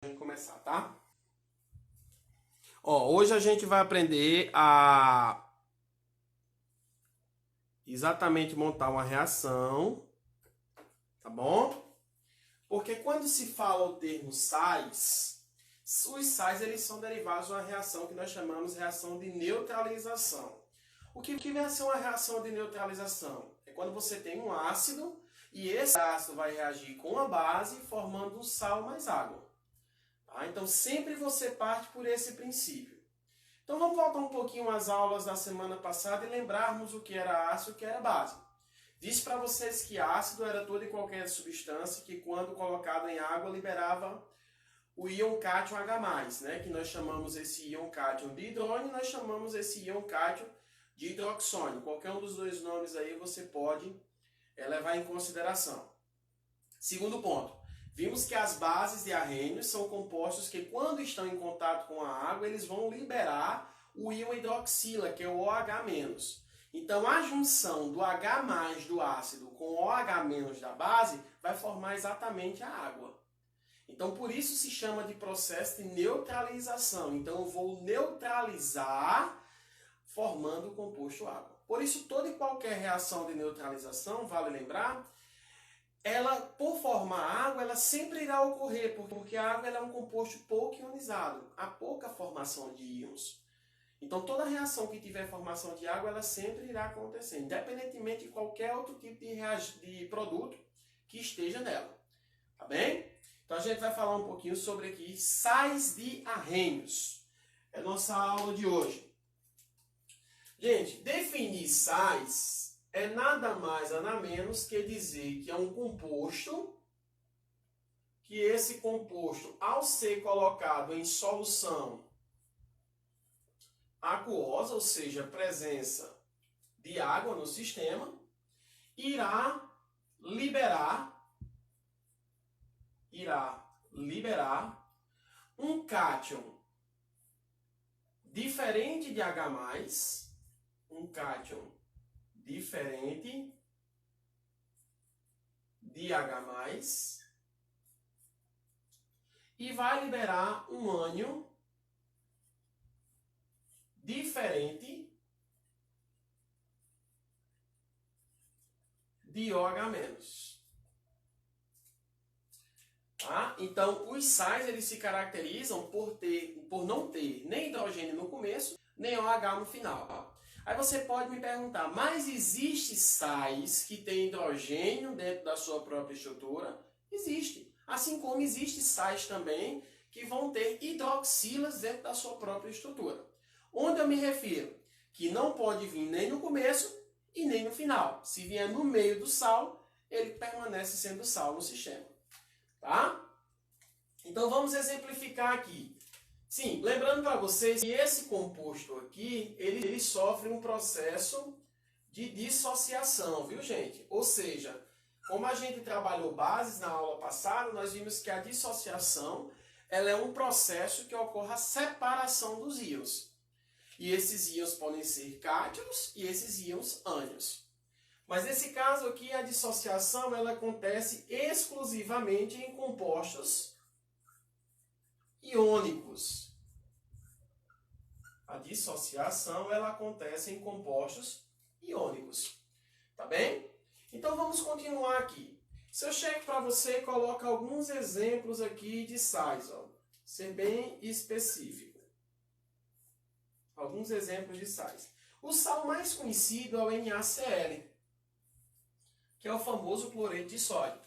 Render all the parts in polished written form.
Vamos começar, tá? Hoje a gente vai aprender a exatamente montar uma reação, tá bom? Porque quando se fala o termo sais, os sais eles são derivados de uma reação que nós chamamos de reação de neutralização. O que vem a ser uma reação de neutralização? É quando você tem um ácido e esse ácido vai reagir com a base formando um sal mais água. Tá? Então sempre você parte por esse princípio. Então vamos voltar um pouquinho às aulas da semana passada e lembrarmos o que era ácido e o que era base. Disse para vocês que ácido era toda e qualquer substância que, quando colocada em água, liberava o íon cátion H+, né? Que nós chamamos esse íon cátion de hidrônio e nós chamamos esse íon cátion de hidroxônio. Qualquer um dos dois nomes aí você pode levar em consideração. Segundo ponto, vimos que as bases de arrênios são compostos que, quando estão em contato com a água, eles vão liberar o íon hidroxila, que é o OH-. Então, a junção do H+ do ácido com o OH- da base vai formar exatamente a água. Então, por isso se chama de processo de neutralização. Então, eu vou neutralizar formando o composto água. Por isso, toda e qualquer reação de neutralização, vale lembrar, ela, por formar água, ela sempre irá ocorrer, porque a água ela é um composto pouco ionizado, há pouca formação de íons. Então, toda reação que tiver formação de água, ela sempre irá acontecer, independentemente de qualquer outro tipo de produto que esteja nela. Tá bem? Então, a gente vai falar um pouquinho sobre aqui sais de arrênios. É a nossa aula de hoje. Gente, definir sais é nada mais, nada menos que dizer que é um composto, que esse composto, ao ser colocado em solução aquosa, ou seja, presença de água no sistema, irá liberar um cátion diferente de H+, um cátion diferente de H+, e vai liberar um ânion diferente de OH-. Tá? Então, os sais eles se caracterizam por não ter nem hidrogênio no começo, nem OH no final. Aí você pode me perguntar, mas existe sais que têm hidrogênio dentro da sua própria estrutura? Existe. Assim como existe sais também que vão ter hidroxilas dentro da sua própria estrutura. Onde eu me refiro? Que não pode vir nem no começo e nem no final. Se vier no meio do sal, ele permanece sendo sal no sistema. Tá? Então vamos exemplificar aqui. Sim, lembrando para vocês que esse composto aqui, ele sofre um processo de dissociação, viu, gente? Ou seja, como a gente trabalhou bases na aula passada, nós vimos que a dissociação ela é um processo que ocorre a separação dos íons. E esses íons podem ser cátions e esses íons ânions. Mas nesse caso aqui, a dissociação ela acontece exclusivamente em compostos iônicos. A dissociação ela acontece em compostos iônicos. Tá bem? Então vamos continuar aqui. Se eu chego para você e coloco alguns exemplos aqui de sais, ó, ser bem específico. Alguns exemplos de sais. O sal mais conhecido é o NaCl, que é o famoso cloreto de sódio.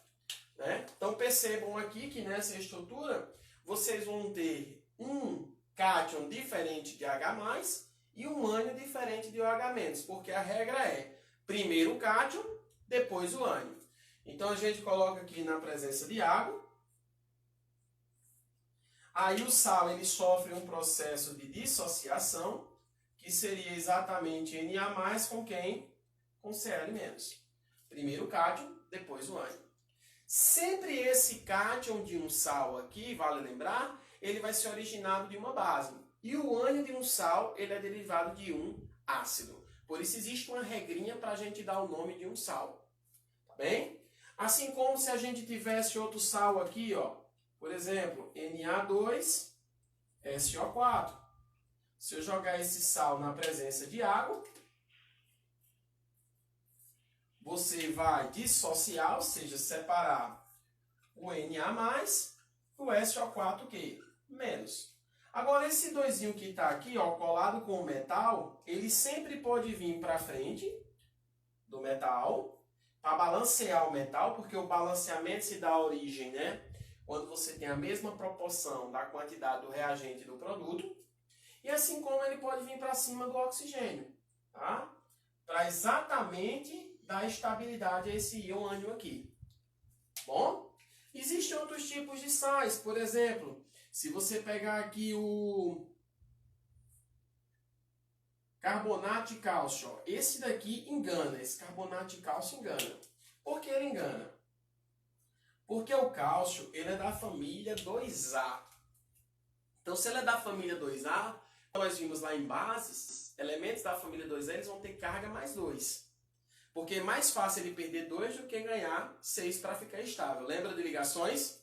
Né? Então percebam aqui que nessa estrutura vocês vão ter um cátion diferente de H+, e um ânion diferente de OH-, porque a regra é primeiro o cátion, depois o ânion. Então a gente coloca aqui na presença de água. Aí o sal ele sofre um processo de dissociação, que seria exatamente Na+, com quem? Com Cl-. Primeiro o cátion, depois o ânion. Sempre esse cátion de um sal aqui, vale lembrar, ele vai ser originado de uma base. E o ânion de um sal, ele é derivado de um ácido. Por isso existe uma regrinha para a gente dar o nome de um sal. Tá bem? Assim como se a gente tivesse outro sal aqui, ó. Por exemplo, Na2SO4. Se eu jogar esse sal na presença de água, você vai dissociar, ou seja, separar o Na+, o SO4 que menos. Agora esse doisinho que está aqui, ó, colado com o metal, ele sempre pode vir para frente do metal para balancear o metal, porque o balanceamento se dá origem, né, quando você tem a mesma proporção da quantidade do reagente e do produto. E assim como ele pode vir para cima do oxigênio, tá? Para exatamente dar estabilidade a esse íon ânion aqui. Bom, existem outros tipos de sais, por exemplo, se você pegar aqui o carbonato de cálcio, ó, esse daqui engana, esse carbonato de cálcio engana. Por que ele engana? Porque o cálcio, ele é da família 2A. Então, se ele é da família 2A, nós vimos lá em bases, elementos da família 2A, eles vão ter carga mais 2. Porque é mais fácil ele perder 2 do que ganhar 6 para ficar estável. Lembra de ligações?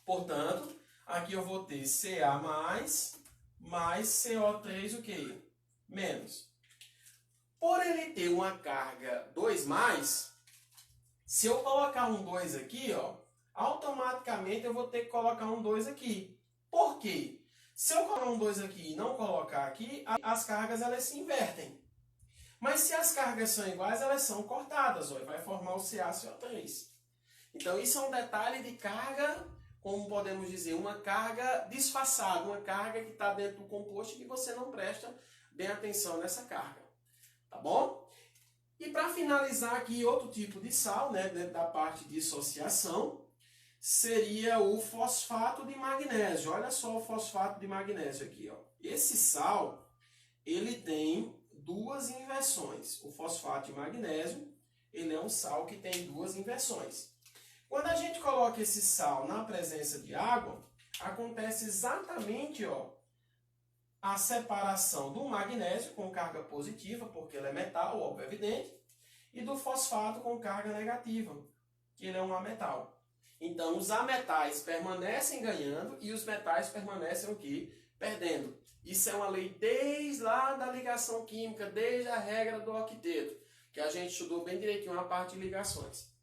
Portanto, aqui eu vou ter Ca mais CO3 o quê? Menos. Por ele ter uma carga 2+, se eu colocar um 2 aqui, ó, automaticamente eu vou ter que colocar um 2 aqui. Por quê? Se eu colocar um 2 aqui e não colocar aqui, as cargas elas se invertem. Mas se as cargas são iguais, elas são cortadas, ó, e vai formar o CaCO3. Então isso é um detalhe de carga, como podemos dizer, uma carga disfarçada, uma carga que está dentro do composto e que você não presta bem atenção nessa carga. Tá bom? E para finalizar aqui, outro tipo de sal, né, dentro da parte de dissociação, seria o fosfato de magnésio. Olha só o fosfato de magnésio aqui, ó. Esse sal, ele tem duas inversões. O fosfato de magnésio, ele é um sal que tem duas inversões. Quando a gente coloca esse sal na presença de água, acontece exatamente, ó, a separação do magnésio com carga positiva, porque ele é metal, óbvio, é evidente, e do fosfato com carga negativa, que ele é um ametal. Então, os ametais permanecem ganhando e os metais permanecem o quê? Perdendo. Isso é uma lei desde lá da ligação química, desde a regra do octeto, que a gente estudou bem direitinho a parte de ligações.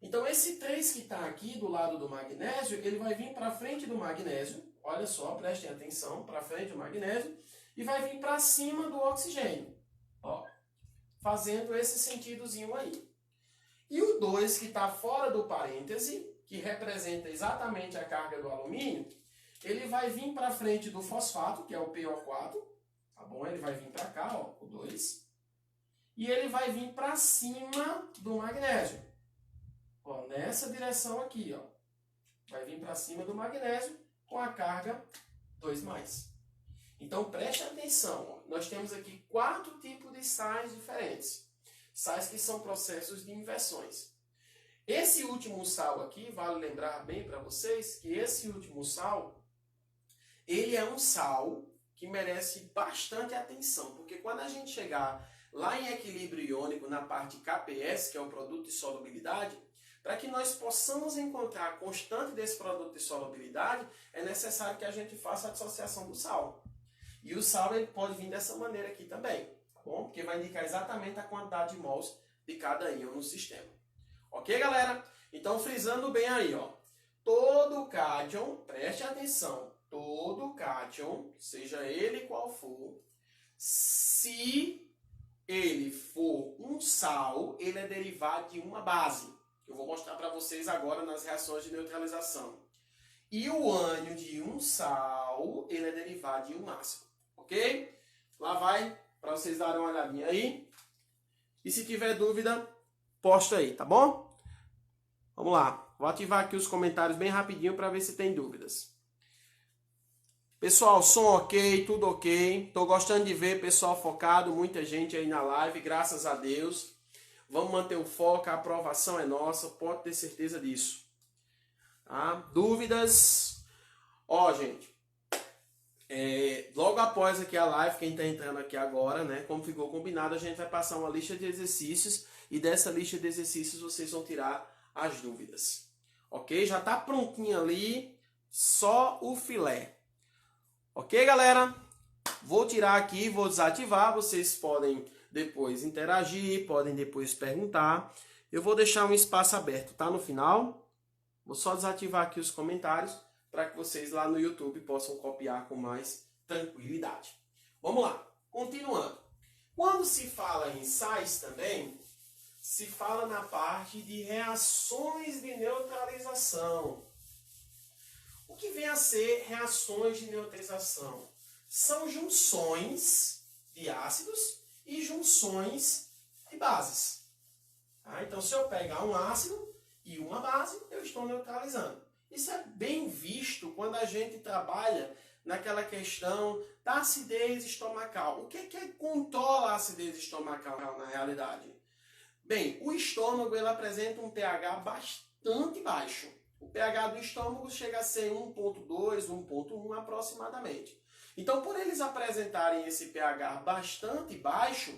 Então, esse 3 que está aqui do lado do magnésio, ele vai vir para frente do magnésio, olha só, prestem atenção, para frente do magnésio, e vai vir para cima do oxigênio, ó, fazendo esse sentidozinho aí. E o 2 que está fora do parêntese, que representa exatamente a carga do alumínio, ele vai vir para frente do fosfato, que é o PO4, tá bom? Ele vai vir para cá, ó, o 2, e ele vai vir para cima do magnésio, ó, nessa direção aqui, ó, vai vir para cima do magnésio com a carga 2+. Então preste atenção, ó, nós temos aqui 4 tipos de sais diferentes, sais que são processos de inversões. Esse último sal aqui, vale lembrar bem para vocês que esse último sal, ele é um sal que merece bastante atenção, porque quando a gente chegar lá em equilíbrio iônico na parte KPS, que é o produto de solubilidade, para que nós possamos encontrar a constante desse produto de solubilidade, é necessário que a gente faça a dissociação do sal. E o sal ele pode vir dessa maneira aqui também, tá bom? Porque vai indicar exatamente a quantidade de mols de cada íon no sistema. Ok, galera? Então, frisando bem aí, ó. Todo cátion, preste atenção, todo cátion, seja ele qual for, se ele for um sal, ele é derivado de uma base. Eu vou mostrar para vocês agora nas reações de neutralização. E o ânion de um sal, ele é derivado de um ácido. Ok? Lá vai, para vocês darem uma olhadinha aí. E se tiver dúvida, posta aí, tá bom? Vamos lá. Vou ativar aqui os comentários bem rapidinho para ver se tem dúvidas. Pessoal, som ok, tudo ok. Estou gostando de ver pessoal focado, muita gente aí na live, graças a Deus. Vamos manter o foco, a aprovação é nossa, pode ter certeza disso. Tá? Dúvidas? Ó, gente, Logo após aqui a live, quem está entrando aqui agora, né, como ficou combinado, a gente vai passar uma lista de exercícios e dessa lista de exercícios vocês vão tirar as dúvidas. Ok? Já está prontinho ali, só o filé. Ok, galera? Vou tirar aqui, vou desativar, vocês podem depois interagir, podem depois perguntar. Eu vou deixar um espaço aberto, tá? No final, vou só desativar aqui os comentários para que vocês lá no YouTube possam copiar com mais tranquilidade. Vamos lá, continuando. Quando se fala em sais também, se fala na parte de reações de neutralização. O que vem a ser reações de neutralização? São junções de ácidos e junções de bases. Tá? Então, se eu pegar um ácido e uma base, eu estou neutralizando. Isso é bem visto quando a gente trabalha naquela questão da acidez estomacal. O que controla a acidez estomacal na realidade? Bem, o estômago ele apresenta um pH bastante baixo. O pH do estômago chega a ser 1,2, 1,1 aproximadamente. Então, por eles apresentarem esse pH bastante baixo,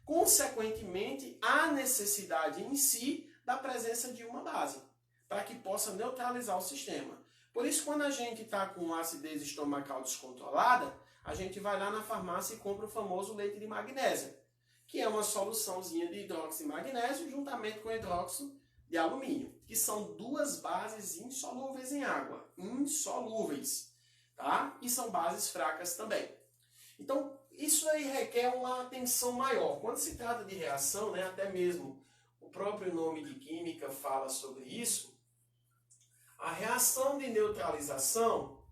consequentemente, há necessidade em si da presença de uma base, para que possa neutralizar o sistema. Por isso, quando a gente está com acidez estomacal descontrolada, a gente vai lá na farmácia e compra o famoso leite de magnésia, que é uma soluçãozinha de hidróxido de magnésio juntamente com hidróxido de alumínio, que são duas bases insolúveis em água, insolúveis, tá? E são bases fracas também. Então, isso aí requer uma atenção maior. Quando se trata de reação, né, até mesmo o próprio nome de química fala sobre isso, a reação de neutralização,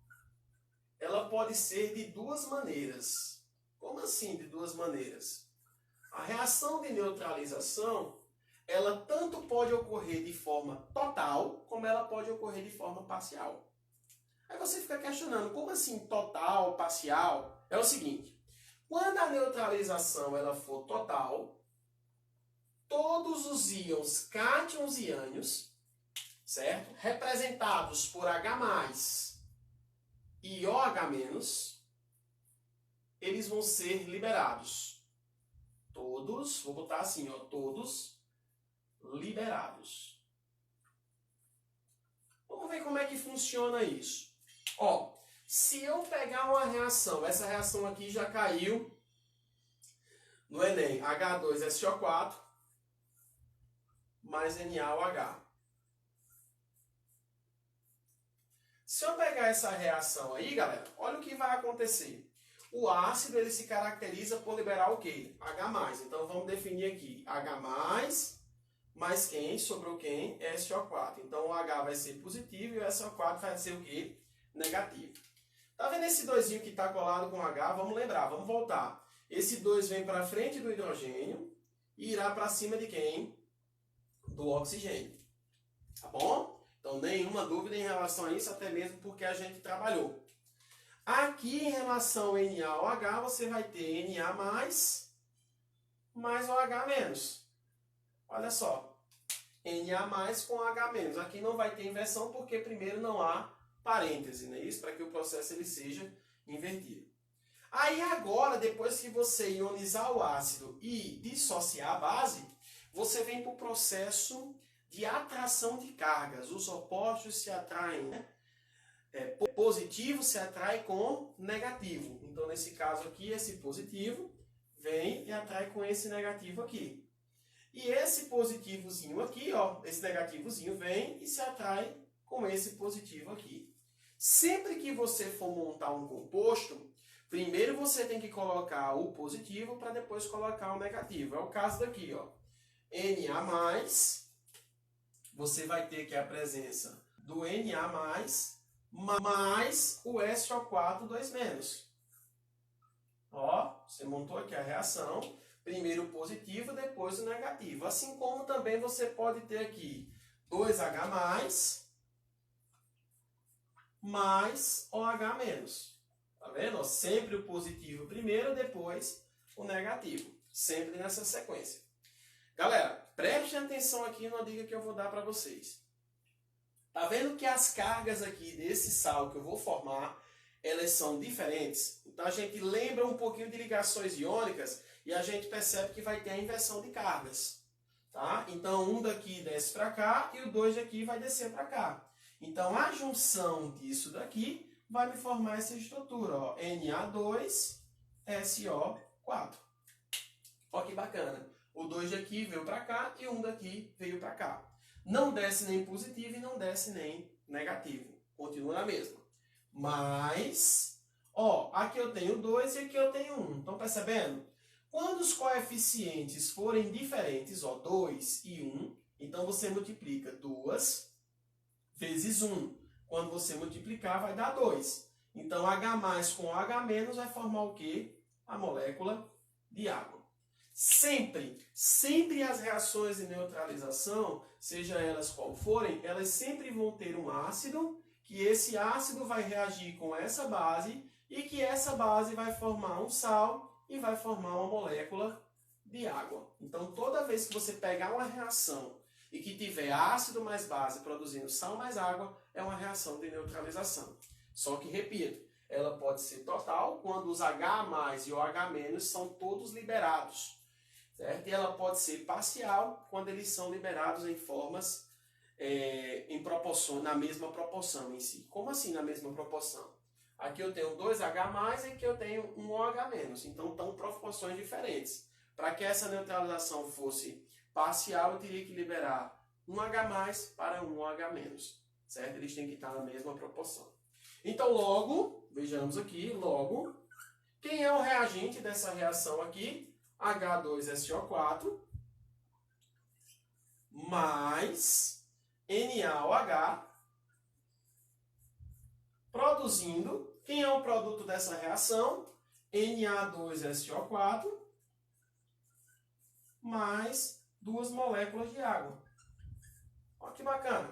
ela pode ser de duas maneiras. Como assim de duas maneiras? A reação de neutralização, ela tanto pode ocorrer de forma total, como ela pode ocorrer de forma parcial. Aí você fica questionando, como assim total, parcial? É o seguinte, quando a neutralização ela for total, todos os íons cátions e ânions, certo? Representados por H+, e OH-, eles vão ser liberados. Todos, vou botar assim, ó, todos liberados. Vamos ver como é que funciona isso. Ó, se eu pegar uma reação, essa reação aqui já caiu no Enem, H2SO4 mais NaOH. Se eu pegar essa reação aí, galera, olha o que vai acontecer. O ácido ele se caracteriza por liberar o quê? H+. Então vamos definir aqui. H+, mais quem? Sobrou quem? SO4. Então o H vai ser positivo e o SO4 vai ser o quê? Negativo. Tá vendo esse 2 que está colado com H? Vamos lembrar, vamos voltar. Esse 2 vem para frente do hidrogênio e irá para cima de quem? Do oxigênio. Tá bom? Então nenhuma dúvida em relação a isso, até mesmo porque a gente trabalhou. Aqui em relação a NaOH, você vai ter Na mais OH-. Olha só. Na mais com H-. Aqui não vai ter inversão porque primeiro não há parêntese, né? Isso para que o processo ele seja invertido. Aí agora, depois que você ionizar o ácido e dissociar a base, você vem para o processo de atração de cargas. Os opostos se atraem, né? Positivo se atrai com negativo. Então, nesse caso aqui, esse positivo vem e atrai com esse negativo aqui. E esse positivozinho aqui, ó, esse negativozinho vem e se atrai com esse positivo aqui. Sempre que você for montar um composto, primeiro você tem que colocar o positivo para depois colocar o negativo. É o caso daqui, ó. Na+, você vai ter que a presença do Na+, mais o SO4 2-. Ó, você montou aqui a reação, primeiro o positivo, depois o negativo. Assim como também você pode ter aqui 2H+, mais OH-. Tá vendo? Sempre o positivo primeiro, depois o negativo. Sempre nessa sequência. Galera, prestem atenção aqui na dica que eu vou dar para vocês. Tá vendo que as cargas aqui desse sal que eu vou formar, elas são diferentes. Então a gente lembra um pouquinho de ligações iônicas e a gente percebe que vai ter a inversão de cargas. Tá? Então um daqui desce para cá e o 2 daqui vai descer para cá. Então a junção disso daqui vai me formar essa estrutura, ó, Na2SO4. Olha que bacana. O 2 daqui veio para cá e o 1 daqui veio para cá. Não desce nem positivo e não desce nem negativo. Continua na mesma. Mas, ó, aqui eu tenho 2 e aqui eu tenho 1. Estão percebendo? Quando os coeficientes forem diferentes, ó, 2 e 1, então você multiplica 2 vezes 1. Quando você multiplicar, vai dar 2. Então, H+ com H- vai formar o quê? A molécula de água. Sempre as reações de neutralização, seja elas qual forem, elas sempre vão ter um ácido, que esse ácido vai reagir com essa base e que essa base vai formar um sal e vai formar uma molécula de água. Então, toda vez que você pegar uma reação e que tiver ácido mais base produzindo sal mais água, é uma reação de neutralização. Só que, repito, ela pode ser total quando os H+ e o H- são todos liberados. Certo? E ela pode ser parcial quando eles são liberados em formas em proporção, na mesma proporção em si. Como assim na mesma proporção? Aqui eu tenho 2H+, e aqui eu tenho um OH-. Então, estão proporções diferentes. Para que essa neutralização fosse parcial, eu teria que liberar um H+ para um OH-. Certo? Eles têm que estar na mesma proporção. Então, logo, vejamos aqui, logo, quem é o reagente dessa reação aqui? H2SO4 mais NaOH, produzindo, quem é o produto dessa reação? Na2SO4 mais 2 moléculas de água. Olha que bacana.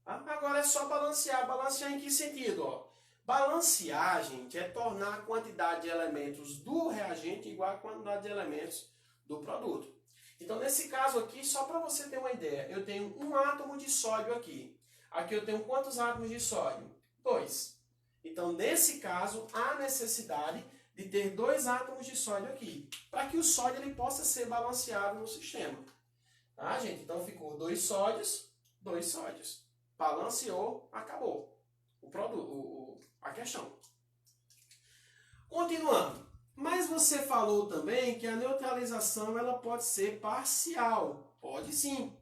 Agora é só balancear. Balancear em que sentido? Ó? Balancear, gente, é tornar a quantidade de elementos do reagente igual à quantidade de elementos do produto. Então, nesse caso aqui, só para você ter uma ideia, eu tenho um átomo de sódio aqui. Aqui eu tenho quantos átomos de sódio? 2. Então, nesse caso, há necessidade de ter 2 átomos de sódio aqui, para que o sódio ele possa ser balanceado no sistema. Tá, gente? Então, ficou 2 sódios, 2 sódios. Balanceou, acabou o produto, a questão. Continuando. Mas você falou também que a neutralização ela pode ser parcial. Pode sim.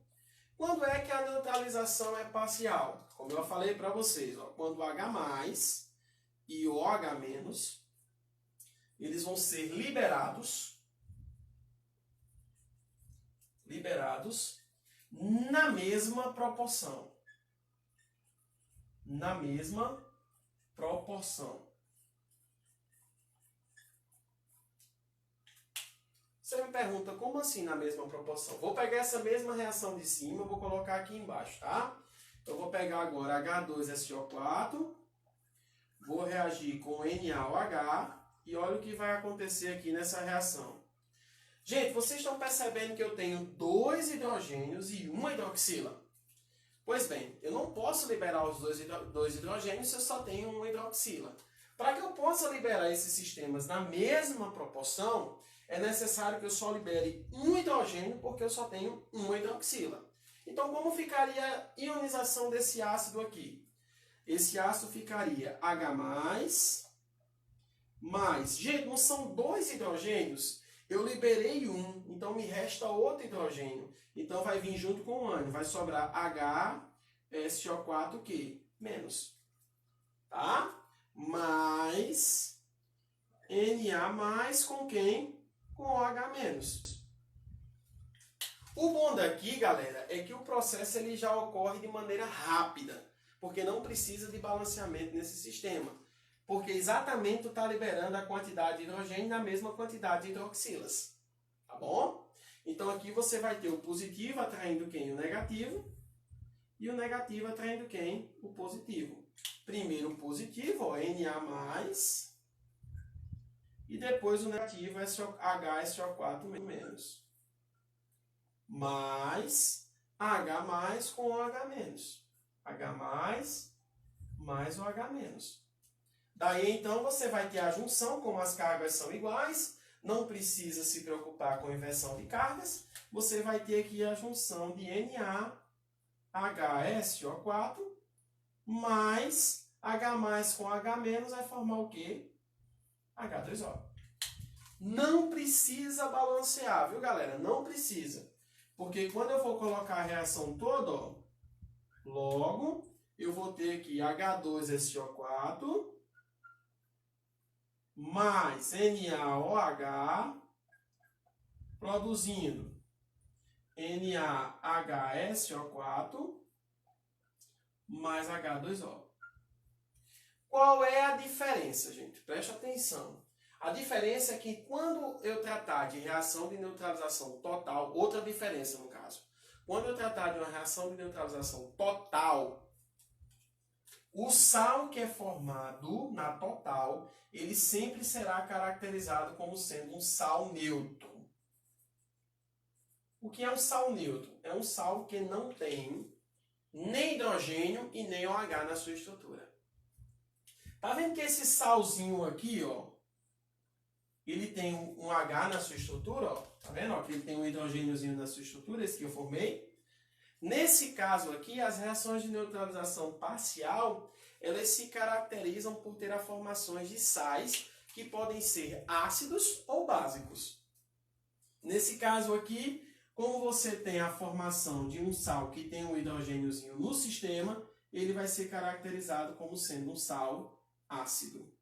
Quando é que a neutralização é parcial? Como eu falei para vocês, ó, quando o H+ e o OH- eles vão ser liberados na mesma proporção. Na mesma proporção. Você me pergunta, como assim na mesma proporção? Vou pegar essa mesma reação de cima, vou colocar aqui embaixo, tá? Eu vou pegar agora H2SO4, vou reagir com NaOH e olha o que vai acontecer aqui nessa reação. Gente, vocês estão percebendo que eu tenho 2 hidrogênios e uma hidroxila? Pois bem, eu não posso liberar os dois hidrogênios se eu só tenho uma hidroxila. Para que eu possa liberar esses sistemas na mesma proporção, é necessário que eu só libere um hidrogênio porque eu só tenho uma hidroxila. Então, como ficaria a ionização desse ácido aqui? Esse ácido ficaria H+, mais... Gente, não são 2 hidrogênios? Eu liberei um, então me resta outro hidrogênio. Então, vai vir junto com o ânion. Vai sobrar HSO4 que menos. Tá? Mais Na com quem? Com OH-. O bom daqui, galera, é que o processo ele já ocorre de maneira rápida, porque não precisa de balanceamento nesse sistema, porque exatamente está liberando a quantidade de hidrogênio na mesma quantidade de hidroxilas, tá bom? Então aqui você vai ter o positivo atraindo quem? O negativo, e o negativo atraindo quem? O positivo. Primeiro o positivo, ó, Na+, e depois o negativo HSO4-, mais H+ com OH-. H+ mais OH-. Daí, então, você vai ter a junção, como as cargas são iguais, não precisa se preocupar com inversão de cargas, você vai ter aqui a junção de NaHSO4 mais H mais com H menos vai formar o quê? H2O. Não precisa balancear, viu, galera? Não precisa. Porque quando eu vou colocar a reação toda, ó, logo eu vou ter aqui H2SO4 mais NaOH produzindo NaHSO4 mais H2O. Qual é a diferença, gente? Preste atenção. A diferença é que quando eu tratar de reação de neutralização total, outra diferença no caso, quando eu tratar de uma reação de neutralização total, o sal que é formado na total, ele sempre será caracterizado como sendo um sal neutro. O que é um sal neutro? É um sal que não tem nem hidrogênio e nem OH na sua estrutura. Tá vendo que esse salzinho aqui, ó, ele tem um H na sua estrutura, ó, tá vendo? Ó, que ele tem um hidrogêniozinho na sua estrutura, esse que eu formei. Nesse caso aqui, as reações de neutralização parcial, elas se caracterizam por ter a formações de sais que podem ser ácidos ou básicos. Nesse caso aqui, como você tem a formação de um sal que tem um hidrogêniozinho no sistema, ele vai ser caracterizado como sendo um sal ácido.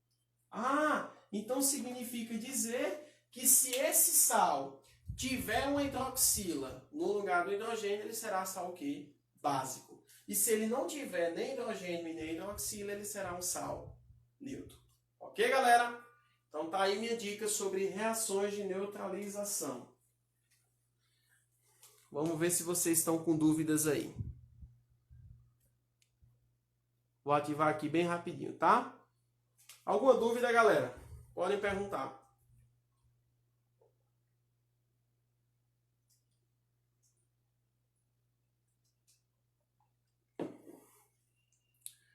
Ah, então significa dizer que se esse sal tiver uma hidroxila no lugar do hidrogênio, ele será sal o quê? Básico. E se ele não tiver nem hidrogênio e nem hidroxila, ele será um sal neutro. Ok, galera? Então tá aí minha dica sobre reações de neutralização. Vamos ver se vocês estão com dúvidas aí. Vou ativar aqui bem rapidinho, tá? Alguma dúvida, galera? Podem perguntar.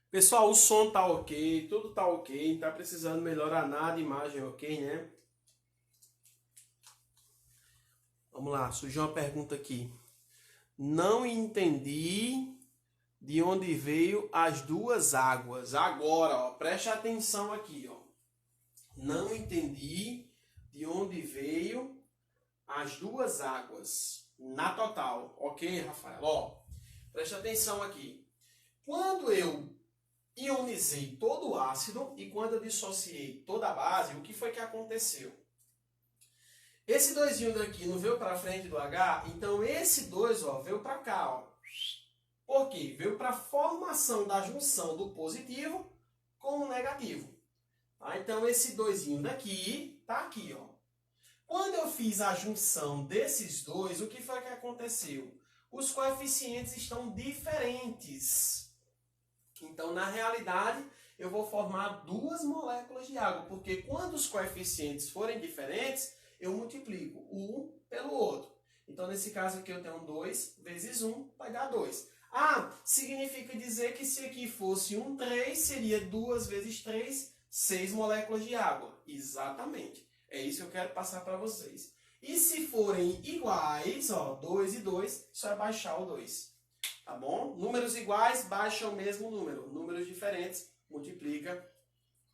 Pessoal, o som tá ok, tudo tá ok, não tá precisando melhorar nada, a imagem ok, né? Vamos lá, surgiu uma pergunta aqui. Não entendi de onde veio as duas águas. Agora, ó, preste atenção aqui, ó. Não entendi de onde veio as duas águas na total. Ok, Rafael? Ó, preste atenção aqui. Quando eu ionizei todo o ácido e quando eu dissociei toda a base, o que foi que aconteceu? Esse 2 daqui não veio para frente do H, então esse 2 veio para cá. Ó. Por quê? Veio para a formação da junção do positivo com o negativo. Tá? Então esse 2 daqui está aqui. Ó. Quando eu fiz a junção desses dois, o que foi que aconteceu? Os coeficientes estão diferentes. Então, na realidade, eu vou formar duas moléculas de água, porque quando os coeficientes forem diferentes, eu multiplico um pelo outro. Então, nesse caso aqui, eu tenho 2 vezes 1, vai dar 2. Ah, significa dizer que se aqui fosse 3, seria 2 vezes 3, 6 moléculas de água. Exatamente. É isso que eu quero passar para vocês. E se forem iguais, ó, 2 e 2, só é baixar o 2. Tá bom? Números iguais, baixa o mesmo número. Números diferentes, multiplica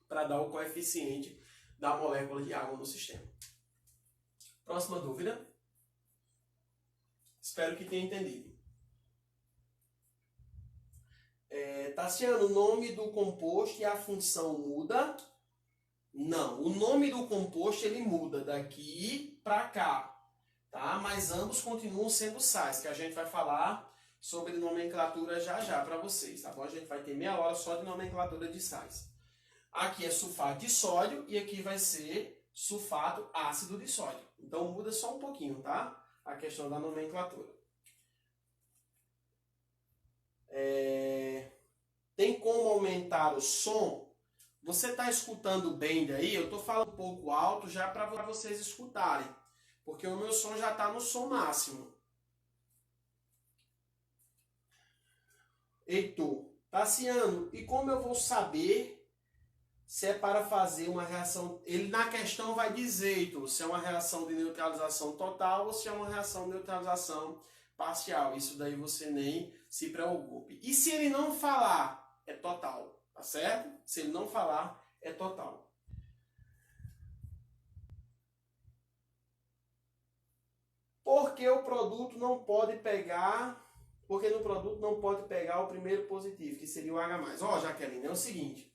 para dar o coeficiente da molécula de água no sistema. Próxima dúvida. Espero que tenha entendido. Tassiano, o nome do composto e a função muda? Não, o nome do composto ele muda daqui para cá, tá? Mas ambos continuam sendo sais, que a gente vai falar sobre nomenclatura já para vocês, tá bom? A gente vai ter meia hora só de nomenclatura de sais. Aqui é sulfato de sódio e aqui vai ser sulfato ácido de sódio. Então muda só um pouquinho, tá? A questão da nomenclatura. Tem como aumentar o som? Você está escutando bem daí? Eu estou falando um pouco alto já para vocês escutarem, porque o meu som já está no som máximo. Heitor, Tassiano, e como eu vou saber se é para fazer uma reação... Ele na questão vai dizer, Ítalo, se é uma reação de neutralização total ou se é uma reação de neutralização parcial. Isso daí você nem se preocupe. E se ele não falar, é total, tá certo? Se ele não falar, é total. Porque o produto não pode pegar... Porque no produto não pode pegar o primeiro positivo, que seria o H+. Ó, Jaqueline, é o seguinte...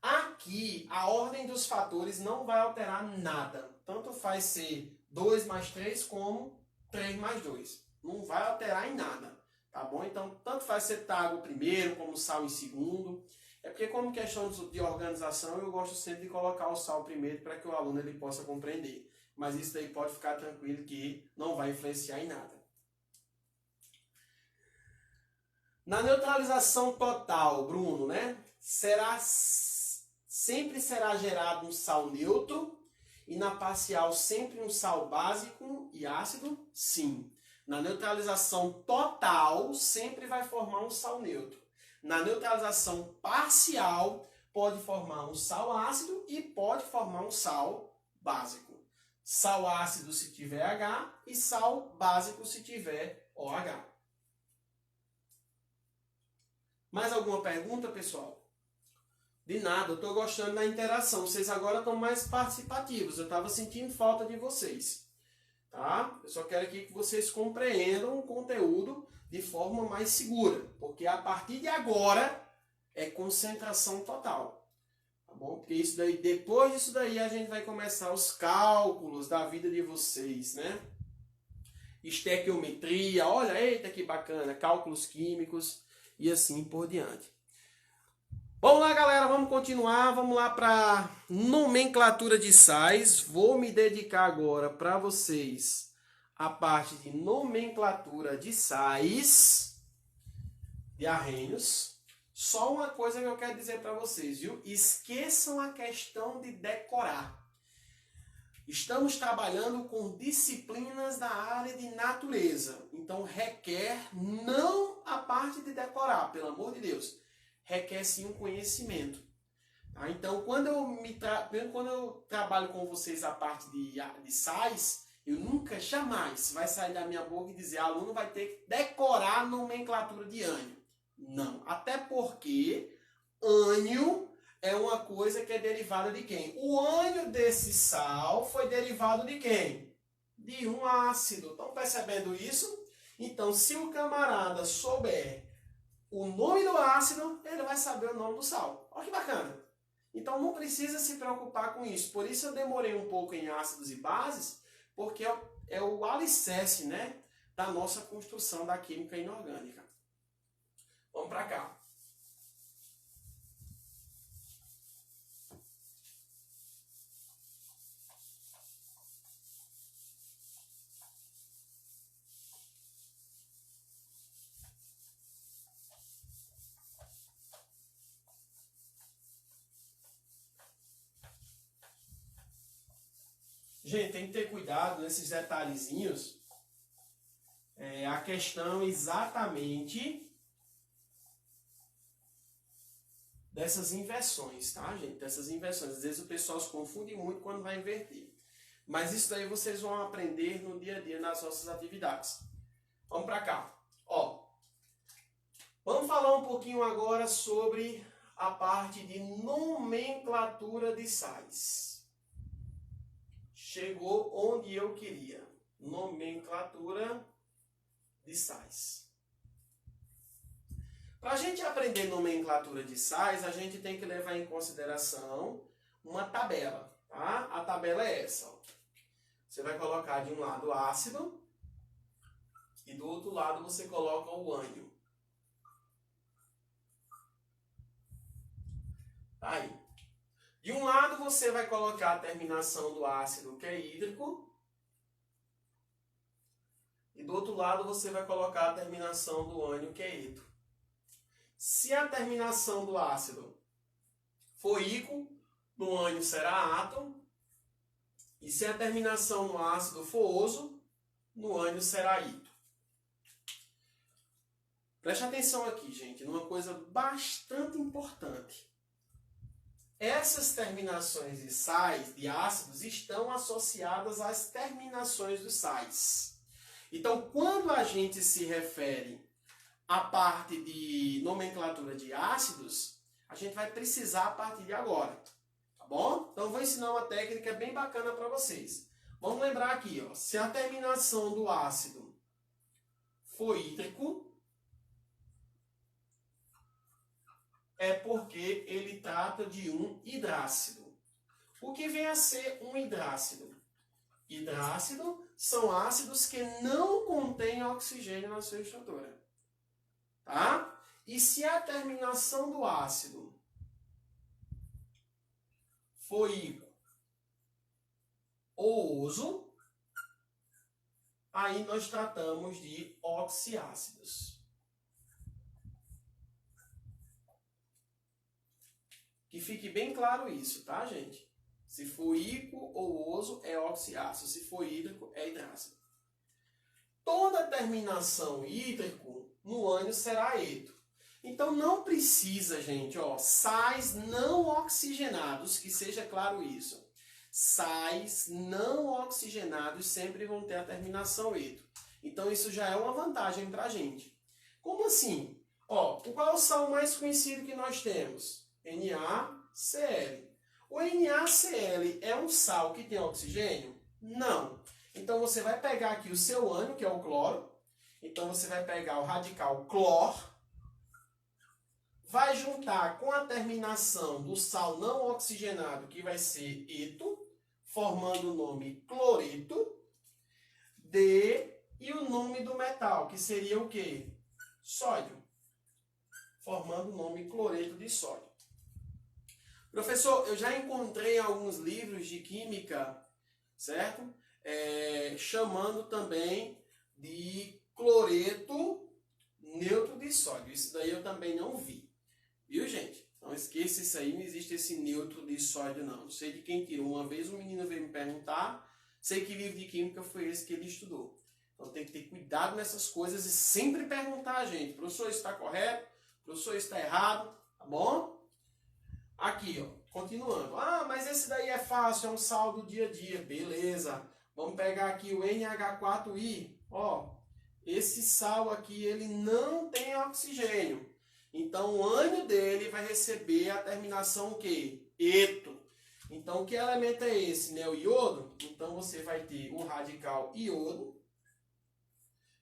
Aqui, a ordem dos fatores não vai alterar nada. Tanto faz ser 2 mais 3 como 3 mais 2. Não vai alterar em nada, tá bom? Então, tanto faz ser água primeiro, como sal em segundo. É porque, como questão de organização, eu gosto sempre de colocar o sal primeiro para que o aluno ele possa compreender. Mas isso daí pode ficar tranquilo que não vai influenciar em nada. Na neutralização total, Bruno, né? Sempre será gerado um sal neutro e na parcial sempre um sal básico e ácido? Sim. Na neutralização total sempre vai formar um sal neutro. Na neutralização parcial pode formar um sal ácido e pode formar um sal básico. Sal ácido se tiver H e sal básico se tiver OH. Mais alguma pergunta, pessoal? De nada, eu estou gostando da interação. Vocês agora estão mais participativos. Eu estava sentindo falta de vocês. Tá? Eu só quero aqui que vocês compreendam o conteúdo de forma mais segura. Porque a partir de agora é concentração total. Tá bom? Porque isso daí, depois disso daí a gente vai começar os cálculos da vida de vocês, né? Estequiometria, olha, eita que bacana, cálculos químicos e assim por diante. Vamos lá, galera, vamos continuar, vamos lá para nomenclatura de sais. Vou me dedicar agora para vocês a parte de nomenclatura de sais, de arrênios. Só uma coisa que eu quero dizer para vocês, viu? Esqueçam a questão de decorar. Estamos trabalhando com disciplinas da área de natureza, então requer não a parte de decorar, pelo amor de Deus. Requer sim um conhecimento. Tá? Então, quando eu trabalho com vocês a parte de sais, eu nunca, jamais vai sair da minha boca e dizer aluno vai ter que decorar a nomenclatura de ânion. Não. Até porque ânion é uma coisa que é derivada de quem? O ânion desse sal foi derivado de quem? De um ácido. Estão percebendo isso? Então, se o camarada souber o nome do ácido, ele vai saber o nome do sal. Olha que bacana. Então não precisa se preocupar com isso. Por isso eu demorei um pouco em ácidos e bases, porque é o alicerce, né, da nossa construção da química inorgânica. Vamos para cá. Gente, tem que ter cuidado nesses detalhezinhos. A questão exatamente dessas inversões, tá, gente? Dessas inversões. Às vezes o pessoal se confunde muito quando vai inverter. Mas isso daí vocês vão aprender no dia a dia nas nossas atividades. Vamos para cá. Ó, vamos falar um pouquinho agora sobre a parte de nomenclatura de sais. Chegou onde eu queria. Nomenclatura de sais. Para a gente aprender nomenclatura de sais, a gente tem que levar em consideração uma tabela. Tá? A tabela é essa. Ó. Você vai colocar de um lado ácido e do outro lado você coloca o ânion. Tá aí. De um lado você vai colocar a terminação do ácido, que é hídrico. E do outro lado você vai colocar a terminação do ânion, que é eto. Se a terminação do ácido for íco, no ânion será átomo. E se a terminação no ácido for oso, no ânion será ito. Preste atenção aqui, gente, numa coisa bastante importante. essas terminações de sais, de ácidos, estão associadas às terminações dos sais. Então, quando a gente se refere à parte de nomenclatura de ácidos, a gente vai precisar a partir de agora. Tá bom? Então, eu vou ensinar uma técnica bem bacana para vocês. Vamos lembrar aqui, ó, se a terminação do ácido for hídrico, é porque ele trata de um hidrácido. O que vem a ser um hidrácido? Hidrácido são ácidos que não contêm oxigênio na sua estrutura. Tá? E se a terminação do ácido for íquo ou oso, aí nós tratamos de oxiácidos. Que fique bem claro isso, tá, gente? Se for íquo ou oso, é oxiácido. Se for hídrico, é hidrácido. Toda terminação hídrico no ânion será eto. Então, não precisa, gente, ó, sais não oxigenados, que seja claro isso. Sais não oxigenados sempre vão ter a terminação eto. Então, isso já é uma vantagem para a gente. Como assim? Ó, qual é o sal mais conhecido que nós temos? NaCl. O NaCl é um sal que tem oxigênio? Não. Então, você vai pegar aqui o seu ânion, que é o cloro. Então, você vai pegar o radical clor, vai juntar com a terminação do sal não oxigenado, que vai ser eto, formando o nome cloreto, e o nome do metal, que seria o quê? Sódio, formando o nome cloreto de sódio. Professor, eu já encontrei alguns livros de química, certo? Chamando também de cloreto neutro de sódio. Isso daí eu também não vi. Viu, gente? Não esqueça isso aí, não existe esse neutro de sódio, não. Não sei de quem tirou. Uma vez um menino veio me perguntar, sei que livro de química foi esse que ele estudou. Então tem que ter cuidado nessas coisas e sempre perguntar a gente, professor, isso está correto? Professor, isso está errado? Tá bom? Aqui, ó, continuando. Ah, mas esse daí é fácil, é um sal do dia a dia. Beleza. Vamos pegar aqui o NH4I. Ó, esse sal aqui, ele não tem oxigênio. Então, o ânion dele vai receber a terminação o quê? Eto. Então, que elemento é esse? Né? O iodo? Então, você vai ter o radical iodo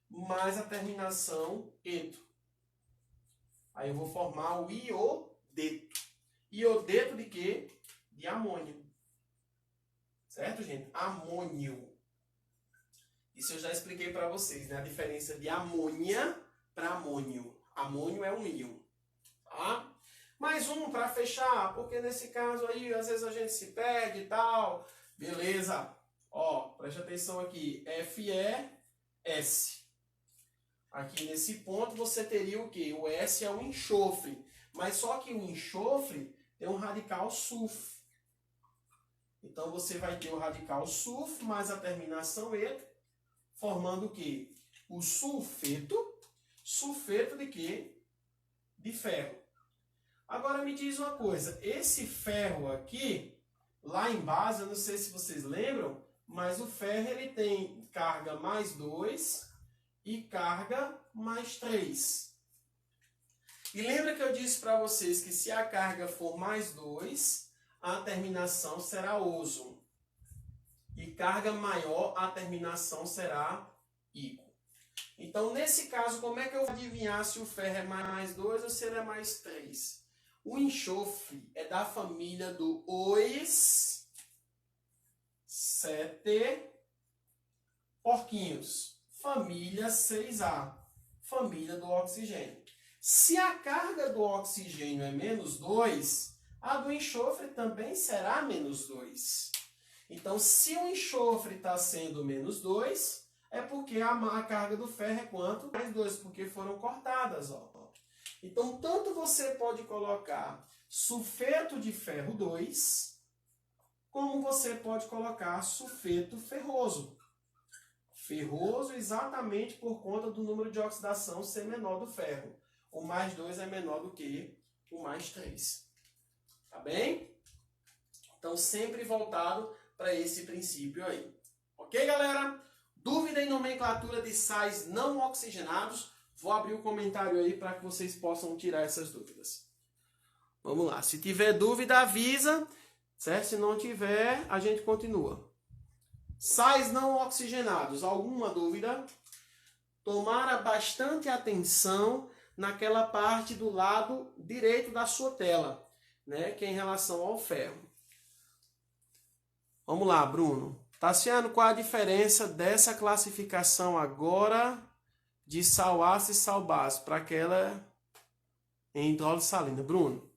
mais a terminação eto. Aí eu vou formar o iodeto. Iodeto de quê? De amônio. Certo, gente? Amônio. Isso eu já expliquei para vocês, né? A diferença de amônia para amônio. Amônio é um íon. Tá? Mais um para fechar, porque nesse caso aí, às vezes a gente se perde e tal. Beleza. Ó, preste atenção aqui. FeS. Aqui nesse ponto você teria o quê? O S é o enxofre. Mas só que o enxofre tem um radical sulf. Então você vai ter o radical sulf mais a terminação eto, formando o quê? O sulfeto. Sulfeto de quê? De ferro. Agora me diz uma coisa, esse ferro aqui, lá em base, eu não sei se vocês lembram, mas o ferro ele tem carga mais 2 e carga mais 3. E lembra que eu disse para vocês que se a carga for mais 2, a terminação será oso. E carga maior, a terminação será íquo. Então, nesse caso, como é que eu vou adivinhar se o ferro é mais 2 ou se ele é mais 3? O enxofre é da família do os 7 porquinhos. Família 6A. Família do oxigênio. Se a carga do oxigênio é menos 2, a do enxofre também será menos 2. Então, se o enxofre está sendo menos 2, é porque a carga do ferro é quanto? Mais 2, porque foram cortadas. Ó. Então, tanto você pode colocar sulfeto de ferro 2, como você pode colocar sulfeto ferroso. Ferroso exatamente por conta do número de oxidação ser menor do ferro. O mais 2 é menor do que o mais 3. Tá bem? Então, sempre voltado para esse princípio aí. Ok, galera? Dúvida em nomenclatura de sais não oxigenados? Vou abrir o comentário aí para que vocês possam tirar essas dúvidas. Vamos lá. Se tiver dúvida, avisa. Certo? Se não tiver, a gente continua. Sais não oxigenados. Alguma dúvida? Tomara bastante atenção naquela parte do lado direito da sua tela, né? Que é em relação ao ferro. Vamos lá, Bruno. Tassiano, qual a diferença dessa classificação agora de sal ácido e sal base para aquela em hidrólise salina? Bruno,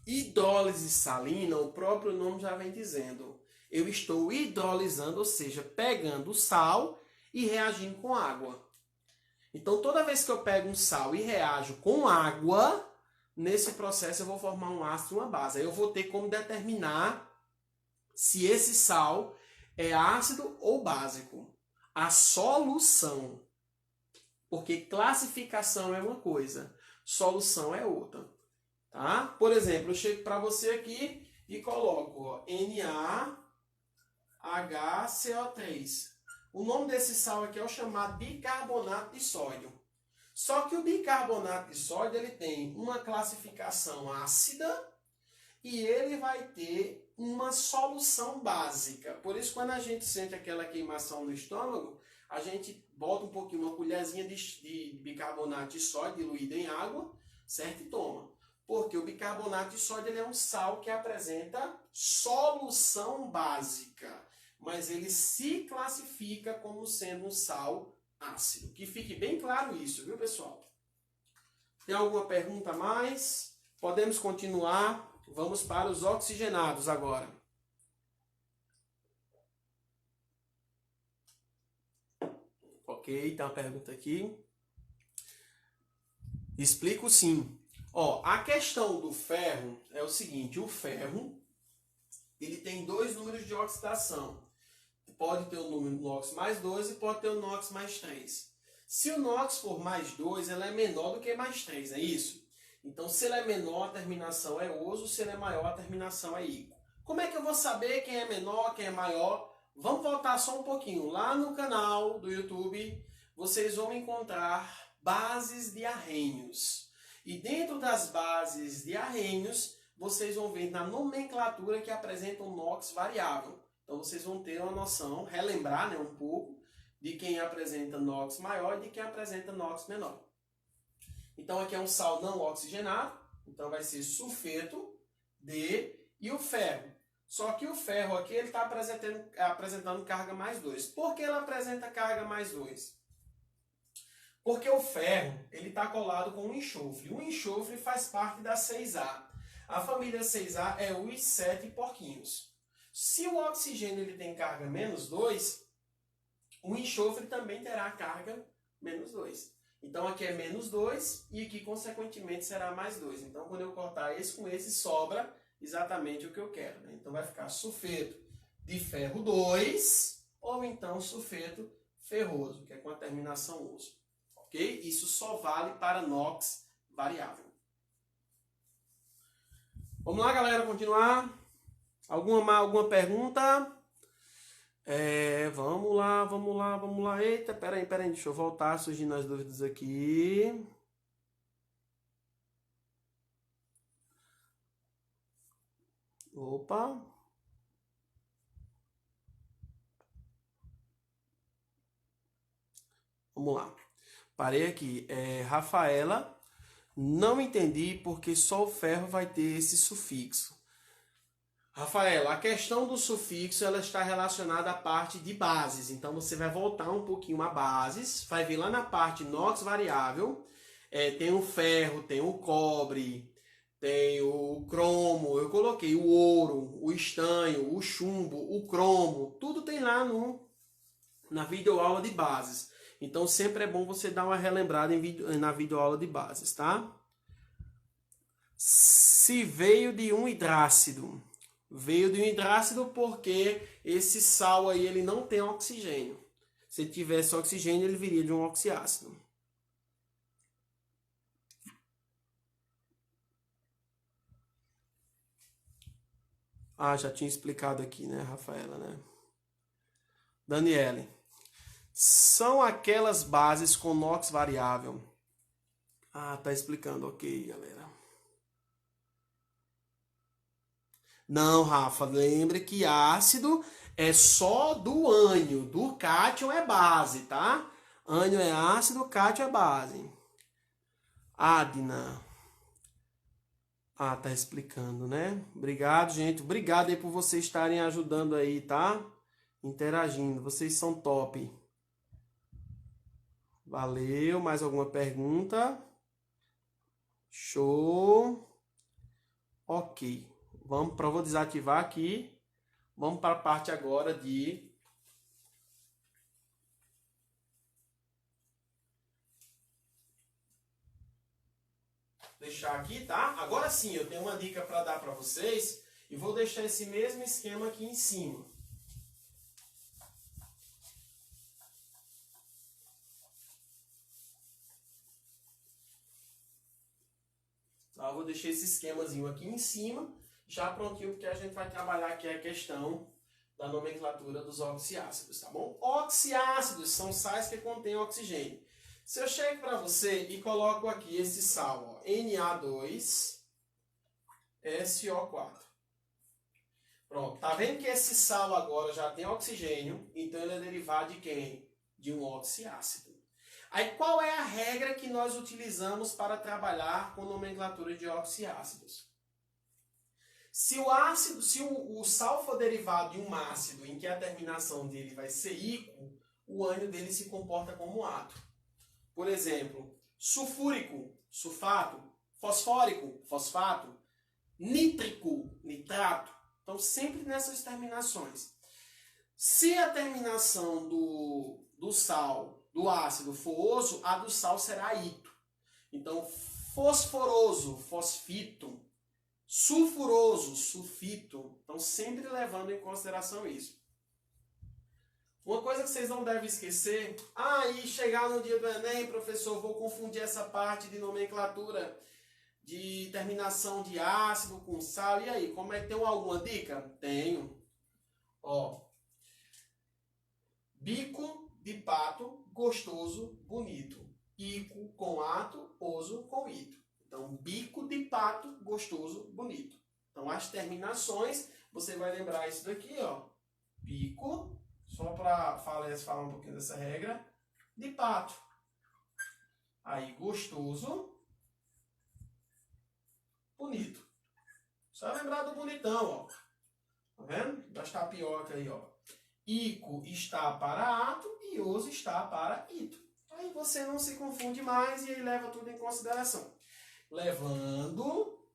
hidrólise salina, o próprio nome já vem dizendo. Eu estou hidrolisando, ou seja, pegando o sal e reagindo com água. Então, toda vez que eu pego um sal e reajo com água, nesse processo eu vou formar um ácido e uma base. Aí eu vou ter como determinar se esse sal é ácido ou básico. A solução. Porque classificação é uma coisa, solução é outra. Tá? Por exemplo, eu chego para você aqui e coloco ó, NaHCO3. O nome desse sal aqui é o chamado bicarbonato de sódio. Só que o bicarbonato de sódio ele tem uma classificação ácida e ele vai ter uma solução básica. Por isso, quando a gente sente aquela queimação no estômago, a gente bota um pouquinho, uma colherzinha de bicarbonato de sódio diluído em água, certo? E toma. Porque o bicarbonato de sódio ele é um sal que apresenta solução básica, mas ele se classifica como sendo um sal ácido. Que fique bem claro isso, viu, pessoal? Tem alguma pergunta a mais? Podemos continuar. Vamos para os oxigenados agora. Ok, tem uma pergunta aqui. Explico sim. Ó, a questão do ferro é o seguinte, o ferro ele tem dois números de oxidação. Pode ter o número NOx mais 2 e pode ter o NOx mais 3. Se o NOx for mais 2, ela é menor do que mais 3, é isso? Então, se ele é menor, a terminação é oso, se ele é maior, a terminação é íquo. Como é que eu vou saber quem é menor, quem é maior? Vamos voltar só um pouquinho. Lá no canal do YouTube, vocês vão encontrar bases de arrênios. E dentro das bases de arrênios, vocês vão ver na nomenclatura que apresenta um NOx variável. Então, vocês vão ter uma noção, relembrar né, um pouco, de quem apresenta NOx maior e de quem apresenta NOx menor. Então, aqui é um sal não oxigenado, então vai ser sulfeto de e o ferro. Só que o ferro aqui ele está apresentando carga mais 2. Por que ele apresenta carga mais 2? Porque o ferro ele está colado com o enxofre. O enxofre faz parte da 6A. A família 6A é os 7 porquinhos. Se o oxigênio ele tem carga menos 2, o enxofre também terá carga menos 2. Então aqui é menos 2 e aqui consequentemente será mais 2. Então quando eu cortar esse com esse sobra exatamente o que eu quero. Né? Então vai ficar sulfeto de ferro 2 ou então sulfeto ferroso, que é com a terminação oso. Ok? Isso só vale para NOx variável. Vamos lá galera, continuar. Alguma pergunta? Vamos lá. Eita, peraí, deixa eu voltar, surgindo as dúvidas aqui. Opa. Vamos lá. Parei aqui. Rafaela, não entendi porque só o ferro vai ter esse sufixo. Rafael, a questão do sufixo ela está relacionada à parte de bases. Então você vai voltar um pouquinho a bases, vai ver lá na parte NOx variável, tem o ferro, tem o cobre, tem o cromo, eu coloquei o ouro, o estanho, o chumbo, o cromo, tudo tem lá na videoaula de bases. Então sempre é bom você dar uma relembrada na videoaula de bases, tá? Se veio de um hidrácido. Veio de um hidrácido porque esse sal aí ele não tem oxigênio. Se tivesse oxigênio, ele viria de um oxiácido. Ah, já tinha explicado aqui, né, Rafaela, né? Daniele. São aquelas bases com NOx variável. Ah, tá explicando, ok, galera. Não, Rafa, lembre que ácido é só do ânion, do cátion é base, tá? Ânion é ácido, cátion é base. Adna. Ah, tá explicando, né? Obrigado, gente. Obrigado aí por vocês estarem ajudando aí, tá? Interagindo. Vocês são top. Valeu. Mais alguma pergunta? Show. Ok. Vou desativar aqui. Vamos para a parte agora de deixar aqui, tá? Agora sim, eu tenho uma dica para dar para vocês e vou deixar esse mesmo esquema aqui em cima. Tá? Eu vou deixar esse esquemazinho aqui em cima, já prontinho, porque a gente vai trabalhar aqui a questão da nomenclatura dos oxiácidos, tá bom? Oxiácidos são sais que contêm oxigênio. Se eu chego para você e coloco aqui esse sal, ó, Na2SO4. Pronto, tá vendo que esse sal agora já tem oxigênio, então ele é derivado de quem? De um oxiácido. Aí qual é a regra que nós utilizamos para trabalhar com nomenclatura de oxiácidos? Se o sal for derivado de um ácido em que a terminação dele vai ser íquo, o ânion dele se comporta como átomo. Por exemplo, sulfúrico, sulfato, fosfórico, fosfato, nítrico, nitrato. Então, sempre nessas terminações. Se a terminação do sal, do ácido, for oso, a do sal será ito. Então, fosforoso, fosfito, sulfuroso, sulfito. Então, sempre levando em consideração isso. Uma coisa que vocês não devem esquecer, e chegar no dia do Enem, professor, vou confundir essa parte de nomenclatura de terminação de ácido com sal. E aí, como é que tem alguma dica? Tenho. Ó, bico de pato, gostoso, bonito. Ico com ato, oso com ito. Então, bico de pato, gostoso, bonito. Então, as terminações, você vai lembrar isso daqui, ó. Bico, só para falar um pouquinho dessa regra, de pato. Aí, gostoso, bonito. Só lembrar do bonitão, ó. Tá vendo? Das tapioca aí, ó. Ico está para ato e oso está para ito. Aí você não se confunde mais e aí leva tudo em consideração. Levando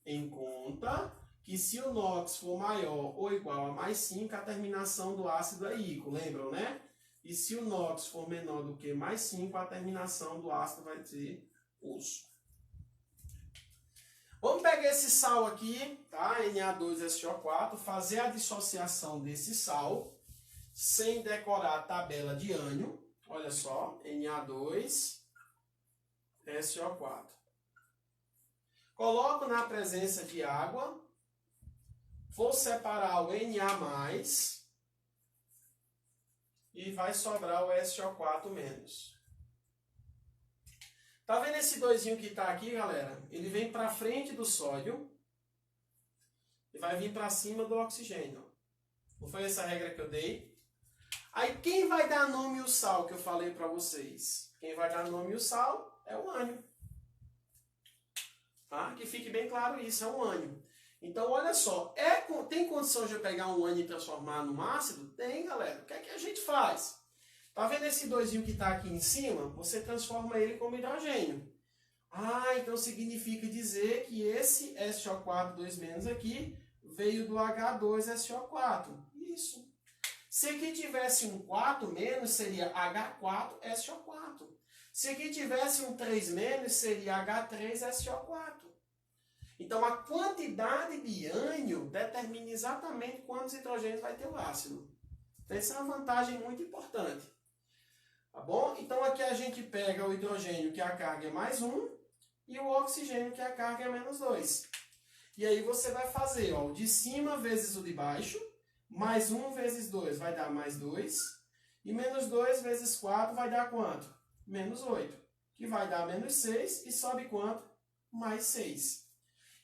em conta que se o NOx for maior ou igual a mais 5, a terminação do ácido é ico, lembram, né? E se o NOx for menor do que mais 5, a terminação do ácido vai ser oso. Vamos pegar esse sal aqui, tá? Na2SO4, fazer a dissociação desse sal, sem decorar a tabela de ânion. Olha só, Na2SO4. Coloco na presença de água, vou separar o Na+, e vai sobrar o SO4-. Tá vendo esse doisinho que tá aqui, galera? Ele vem para frente do sódio e vai vir para cima do oxigênio. Não foi essa a regra que eu dei? Aí quem vai dar nome ao sal que eu falei para vocês? Quem vai dar nome ao sal é o ânion. Tá? Que fique bem claro isso, é um ânion. Então, olha só, tem condição de eu pegar um ânion e transformar num ácido? Tem, galera. O que é que a gente faz? Tá vendo esse doisinho que está aqui em cima? Você transforma ele como hidrogênio. Então significa dizer que esse SO4 2- aqui veio do H2SO4. Isso. Se aqui tivesse um 4- seria H4SO4. Se aqui tivesse um 3- seria H3SO4. Então, a quantidade de ânion determina exatamente quantos hidrogênios vai ter o ácido. Então, essa é uma vantagem muito importante. Tá bom? Então, aqui a gente pega o hidrogênio, que a carga é mais 1, e o oxigênio, que a carga é menos 2. E aí você vai fazer, ó, o de cima vezes o de baixo, mais 1 vezes 2 vai dar mais 2, e menos 2 vezes 4 vai dar quanto? Menos 8, que vai dar menos 6, e sobe quanto? Mais 6.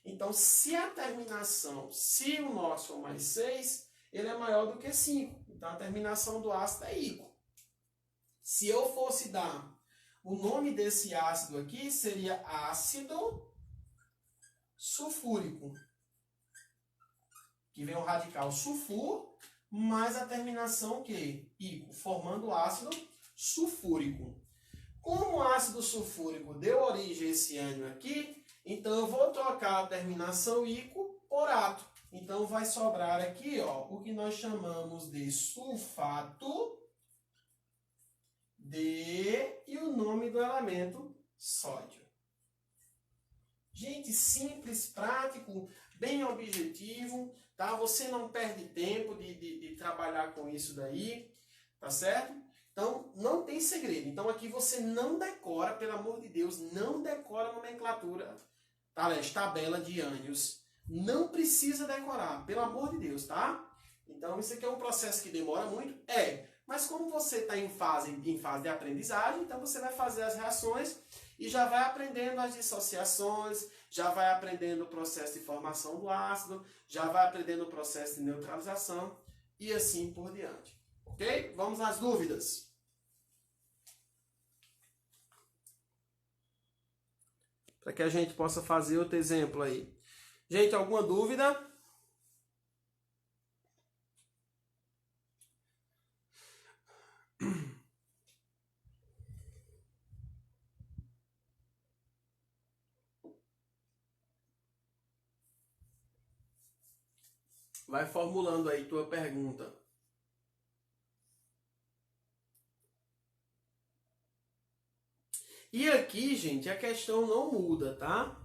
Então, se a terminação, se o NOx for mais 6, ele é maior do que 5. Então, a terminação do ácido é íquo. Se eu fosse dar o nome desse ácido aqui, seria ácido sulfúrico, que vem o radical sulfur, mais a terminação que? Íquo, formando o ácido sulfúrico. Como o ácido sulfúrico deu origem a esse ânion aqui, então eu vou trocar a terminação íquo por ato. Então vai sobrar aqui, ó, o que nós chamamos de sulfato de e o nome do elemento sódio. Gente, simples, prático, bem objetivo, tá? Você não perde tempo de trabalhar com isso daí, tá certo? Então, não tem segredo. Então, aqui você não decora, pelo amor de Deus, não decora a nomenclatura, tabela de ânions. Não precisa decorar, pelo amor de Deus, tá? Então, isso aqui é um processo que demora muito? Mas como você está em fase de aprendizagem, então você vai fazer as reações e já vai aprendendo as dissociações, já vai aprendendo o processo de formação do ácido, já vai aprendendo o processo de neutralização e assim por diante. Ok? Vamos às dúvidas. Para que a gente possa fazer outro exemplo aí. Gente, alguma dúvida? Vai formulando aí tua pergunta. E aqui, gente, a questão não muda, tá?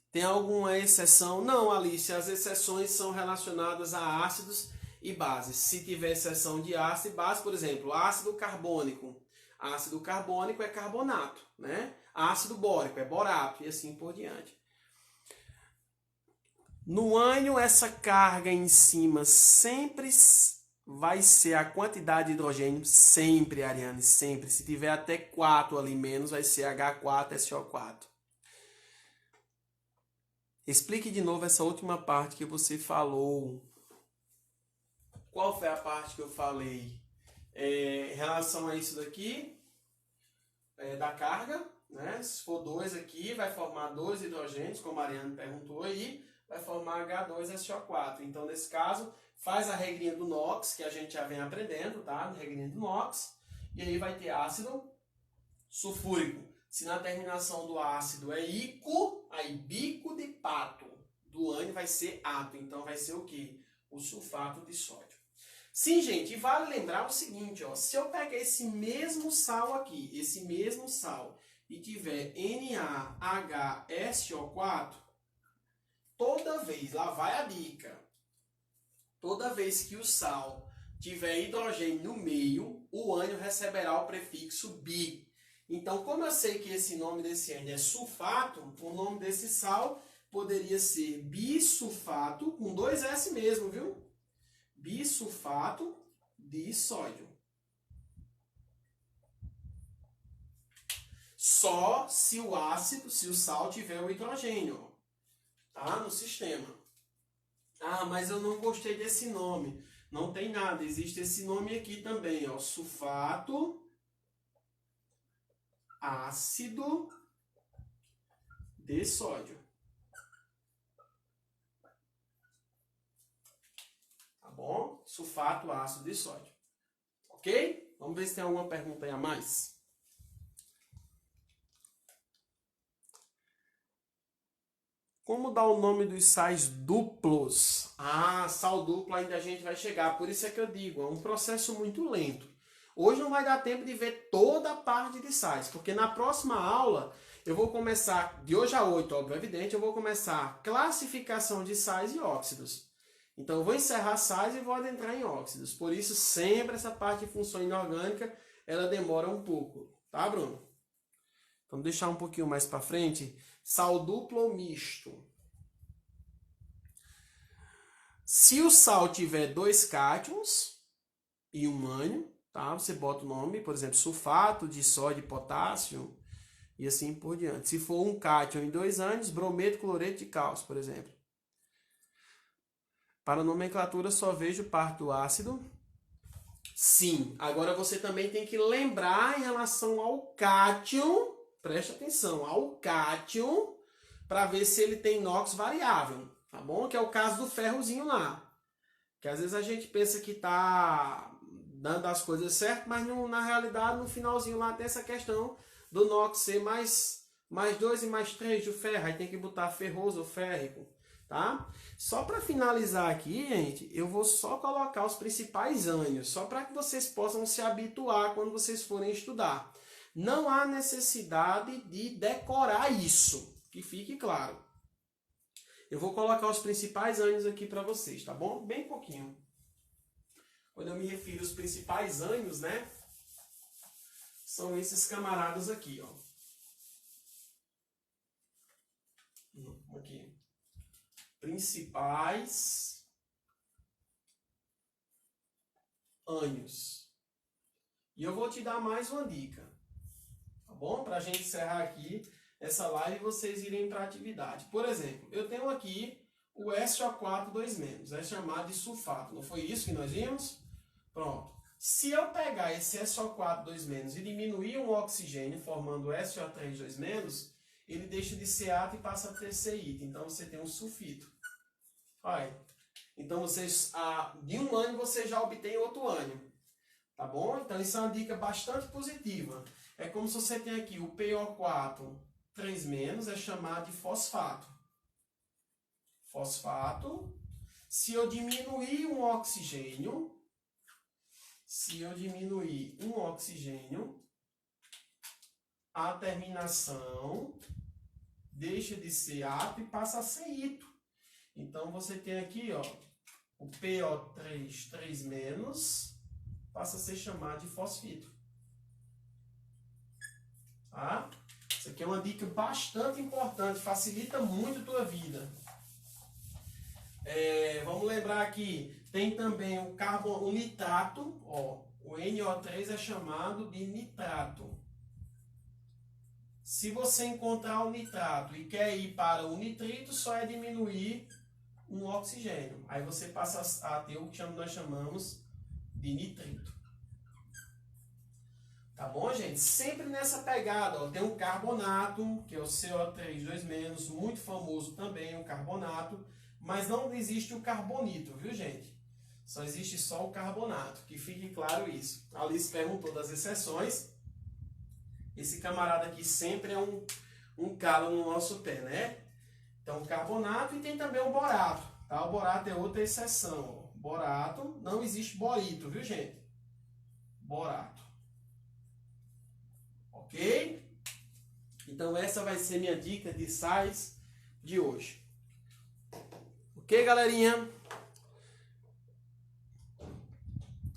Tem alguma exceção? Não, Alice, as exceções são relacionadas a ácidos e bases. Se tiver exceção de ácido e base, por exemplo, ácido carbônico. Ácido carbônico é carbonato, né? Ácido bórico é borato e assim por diante. No ânion, essa carga em cima sempre vai ser a quantidade de hidrogênio, sempre, Ariane, sempre. Se tiver até 4 ali menos, vai ser H4SO4. Explique de novo essa última parte que você falou. Qual foi a parte que eu falei? Em relação a isso daqui, da carga, né? Se for 2 aqui, vai formar 2 hidrogênios, como a Ariane perguntou aí, vai formar H2SO4. Então, nesse caso, faz a regrinha do NOx, que a gente já vem aprendendo, tá? A regrinha do NOx, e aí vai ter ácido sulfúrico. Se na terminação do ácido é ico, aí bico de pato. Do ânion vai ser ato. Então vai ser o quê? O sulfato de sódio. Sim, gente, e vale lembrar o seguinte, ó, se eu pegar esse mesmo sal aqui, esse mesmo sal, e tiver NaHSO4, toda vez, lá vai a dica, toda vez que o sal tiver hidrogênio no meio, o ânion receberá o prefixo bi. Então, como eu sei que esse nome desse ânion é sulfato, o nome desse sal poderia ser bisulfato, com 2 S mesmo, viu? Bisulfato de sódio. Só se o ácido, se o sal tiver o hidrogênio, tá? No sistema. Ah, mas eu não gostei desse nome. Não tem nada, existe esse nome aqui também, ó, sulfato ácido de sódio. Tá bom? Sulfato ácido de sódio. Ok? Vamos ver se tem alguma pergunta aí a mais. Como dar o nome dos sais duplos? Ah, sal duplo ainda a gente vai chegar. Por isso é que eu digo, é um processo muito lento. Hoje não vai dar tempo de ver toda a parte de sais, porque na próxima aula eu vou começar, de hoje a 8, óbvio, evidente, eu vou começar classificação de sais e óxidos. Então eu vou encerrar sais e vou adentrar em óxidos. Por isso sempre essa parte de função inorgânica, ela demora um pouco. Tá, Bruno? Vamos deixar um pouquinho mais para frente. Sal duplo ou misto? Se o sal tiver 2 cátions e um ânion, tá? Você bota o nome, por exemplo, sulfato de sódio e potássio e assim por diante. Se for um cátion e 2 ânions, brometo, cloreto de cálcio, por exemplo. Para a nomenclatura, só vejo parte do ácido. Sim, agora você também tem que lembrar em relação ao cátion, preste atenção, ao cátion, para ver se ele tem NOx variável, tá bom? Que é o caso do ferrozinho lá. Que às vezes a gente pensa que tá dando as coisas certas, mas na realidade, no finalzinho lá tem essa questão do NOx ser mais 2 e mais 3 do ferro, aí tem que botar ferroso ou férrico. Tá? Só para finalizar aqui, gente, eu vou só colocar os principais ânions, só para que vocês possam se habituar quando vocês forem estudar. Não há necessidade de decorar isso, que fique claro. Eu vou colocar os principais ânions aqui para vocês, tá bom? Bem pouquinho. Quando eu me refiro aos principais ânions, né? São esses camaradas aqui, ó. Aqui. Principais ânions. E eu vou te dar mais uma dica, tá bom? Para a gente encerrar aqui essa live e vocês irem para a atividade. Por exemplo, eu tenho aqui o SO4 2-, é chamado de sulfato. Não foi isso que nós vimos? Pronto. Se eu pegar esse SO4 2- e diminuir um oxigênio, formando SO3 2-, ele deixa de ser átomo e passa a ter CI. Então você tem um sulfito. Olha. Então vocês, de um ânion você já obtém outro ânion. Tá bom? Então isso é uma dica bastante positiva. É como se você tem aqui o PO4 3-, é chamado de fosfato. Fosfato. Se eu diminuir um oxigênio, a terminação deixa de ser átomo e passa a ser ito. Então você tem aqui, ó, o PO3 3- passa a ser chamado de fosfito. Tá? Isso aqui é uma dica bastante importante, facilita muito a tua vida. Vamos lembrar aqui, tem também o nitrato, ó, o NO3 é chamado de nitrato. Se você encontrar o nitrato e quer ir para o nitrito, só é diminuir um oxigênio. Aí você passa a ter o que nós chamamos de nitrito. Tá bom, gente? Sempre nessa pegada, ó, tem um carbonato, que é o CO3 2-, muito famoso também, o carbonato, mas não existe o carbonito, viu, gente? Só existe só o carbonato, que fique claro isso. A Alice perguntou das exceções. Esse camarada aqui sempre é um calo no nosso pé, né? Então, o carbonato, e tem também o borato, tá? O borato é outra exceção, ó. Borato, não existe borito, viu, gente? Borato. Ok? Então, essa vai ser minha dica de sais de hoje. Ok, galerinha?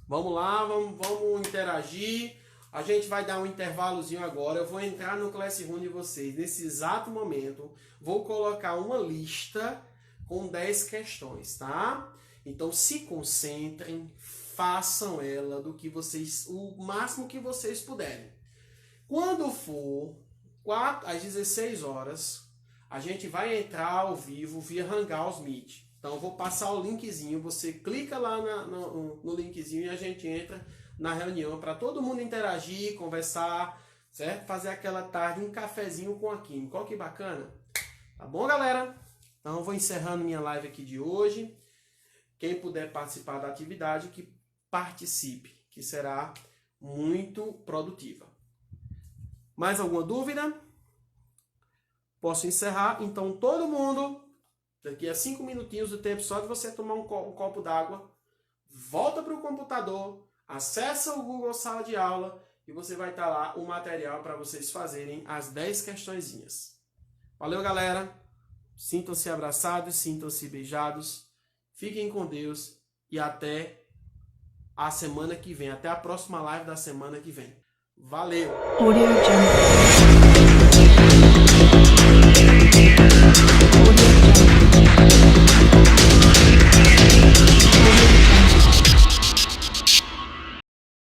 Vamos lá, vamos interagir. A gente vai dar um intervalozinho agora. Eu vou entrar no Classroom de vocês. Nesse exato momento, vou colocar uma lista com 10 questões, tá? Então, se concentrem, façam ela o máximo que vocês puderem. Quando for às 16 horas, a gente vai entrar ao vivo via Hangouts Meet. Então, eu vou passar o linkzinho. Você clica lá no linkzinho e a gente entra na reunião para todo mundo interagir, conversar, certo? Fazer aquela tarde, um cafezinho com a química. Olha que bacana. Tá bom, galera? Então, eu vou encerrando minha live aqui de hoje. Quem puder participar da atividade, que participe, que será muito produtiva. Mais alguma dúvida? Posso encerrar? Então, todo mundo, daqui a 5 minutinhos do tempo, só de você tomar um copo d'água, volta para o computador, acessa o Google Sala de Aula e você vai estar lá o material para vocês fazerem as 10 questõezinhas. Valeu, galera! Sintam-se abraçados, sintam-se beijados, fiquem com Deus e até a semana que vem, até a próxima live da semana que vem. Valeu!